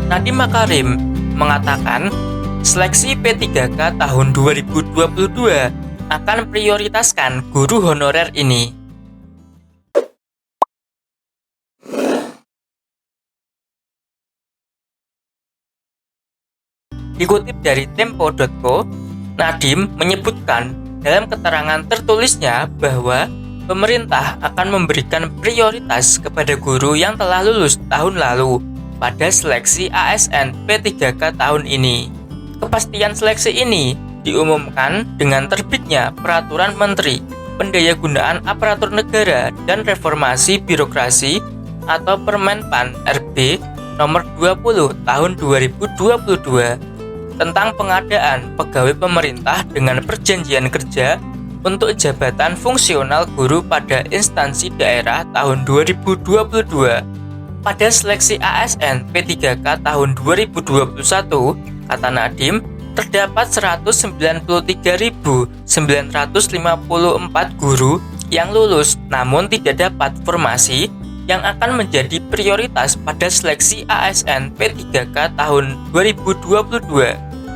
Nadiem Makarim mengatakan seleksi P3K tahun 2022 akan prioritaskan guru honorer ini. Dikutip dari Tempo.co, Nadiem menyebutkan dalam keterangan tertulisnya bahwa pemerintah akan memberikan prioritas kepada guru yang telah lulus tahun lalu pada seleksi ASN P3K tahun ini. Kepastian seleksi ini diumumkan dengan terbitnya Peraturan Menteri Pendayagunaan Aparatur Negara dan Reformasi Birokrasi atau Permenpan RB nomor 20 tahun 2022 tentang pengadaan pegawai pemerintah dengan perjanjian kerja untuk jabatan fungsional guru pada instansi daerah tahun 2022. Pada seleksi ASN P3K tahun 2021, kata Nadiem, terdapat 193.954 guru yang lulus namun tidak dapat formasi yang akan menjadi prioritas pada seleksi ASN P3K tahun 2022.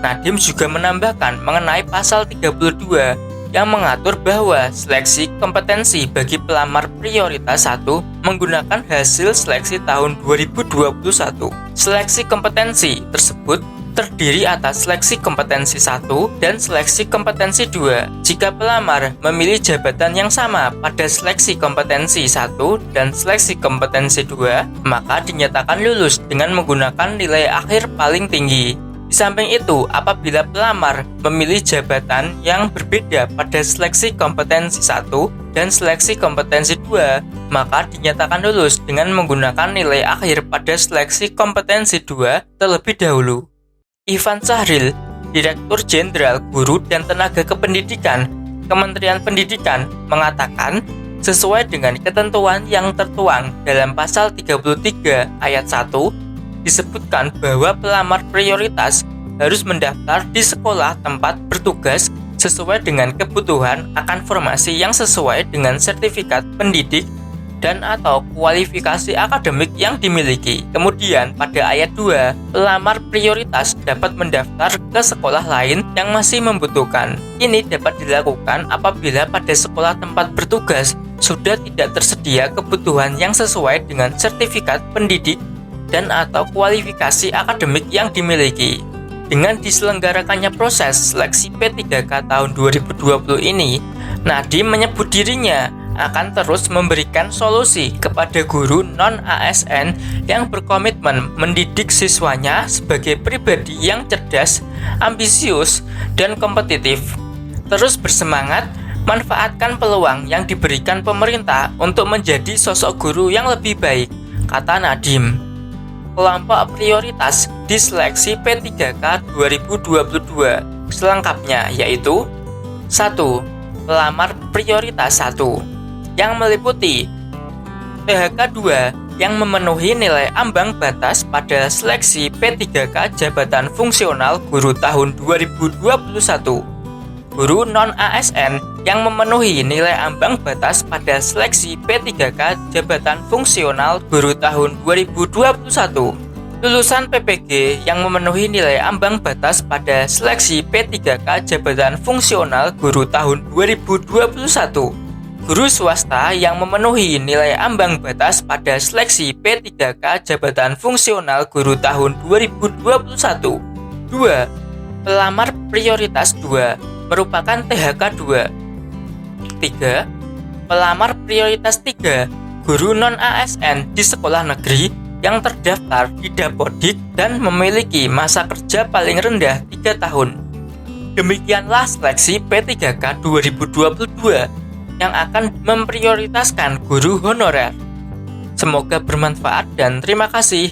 Nadiem juga menambahkan mengenai pasal 32 yang mengatur bahwa seleksi kompetensi bagi pelamar prioritas 1 menggunakan hasil seleksi tahun 2021. Seleksi kompetensi tersebut terdiri atas seleksi kompetensi 1 dan seleksi kompetensi 2. Jika pelamar memilih jabatan yang sama pada seleksi kompetensi 1 dan seleksi kompetensi 2, maka dinyatakan lulus dengan menggunakan nilai akhir paling tinggi. Di samping itu, apabila pelamar memilih jabatan yang berbeda pada seleksi kompetensi 1 dan seleksi kompetensi 2, maka dinyatakan lulus dengan menggunakan nilai akhir pada seleksi kompetensi 2 terlebih dahulu. Ivan Syahril, Direktur Jenderal Guru dan Tenaga Kependidikan, Kementerian Pendidikan, mengatakan sesuai dengan ketentuan yang tertuang dalam pasal 33 ayat 1, disebutkan bahwa pelamar prioritas harus mendaftar di sekolah tempat bertugas sesuai dengan kebutuhan akan formasi yang sesuai dengan sertifikat pendidik dan atau kualifikasi akademik yang dimiliki. Kemudian pada ayat 2, pelamar prioritas dapat mendaftar ke sekolah lain yang masih membutuhkan. Ini dapat dilakukan apabila pada sekolah tempat bertugas sudah tidak tersedia kebutuhan yang sesuai dengan sertifikat pendidik dan atau kualifikasi akademik yang dimiliki. Dengan diselenggarakannya proses seleksi P3K tahun 2020 ini, Nadiem menyebut dirinya akan terus memberikan solusi kepada guru non-ASN yang berkomitmen mendidik siswanya sebagai pribadi yang cerdas, ambisius, dan kompetitif. Terus bersemangat, manfaatkan peluang yang diberikan pemerintah untuk menjadi sosok guru yang lebih baik, kata Nadiem. Kelompok prioritas di seleksi P3K 2022 selengkapnya yaitu 1. Pelamar prioritas 1 yang meliputi THK 2 yang memenuhi nilai ambang batas pada seleksi P3K jabatan fungsional guru tahun 2021, guru non-ASN yang memenuhi nilai ambang batas pada seleksi P3K jabatan fungsional guru tahun 2021, lulusan PPG yang memenuhi nilai ambang batas pada seleksi P3K jabatan fungsional guru tahun 2021, guru swasta yang memenuhi nilai ambang batas pada seleksi P3K jabatan fungsional guru tahun 2021. 2. Pelamar prioritas 2 merupakan THK 2. 3. Pelamar prioritas 3 guru non-ASN di sekolah negeri yang terdaftar di Dapodik dan memiliki masa kerja paling rendah 3 tahun. Demikianlah seleksi P3K 2022 yang akan memprioritaskan guru honorer. Semoga bermanfaat dan terima kasih.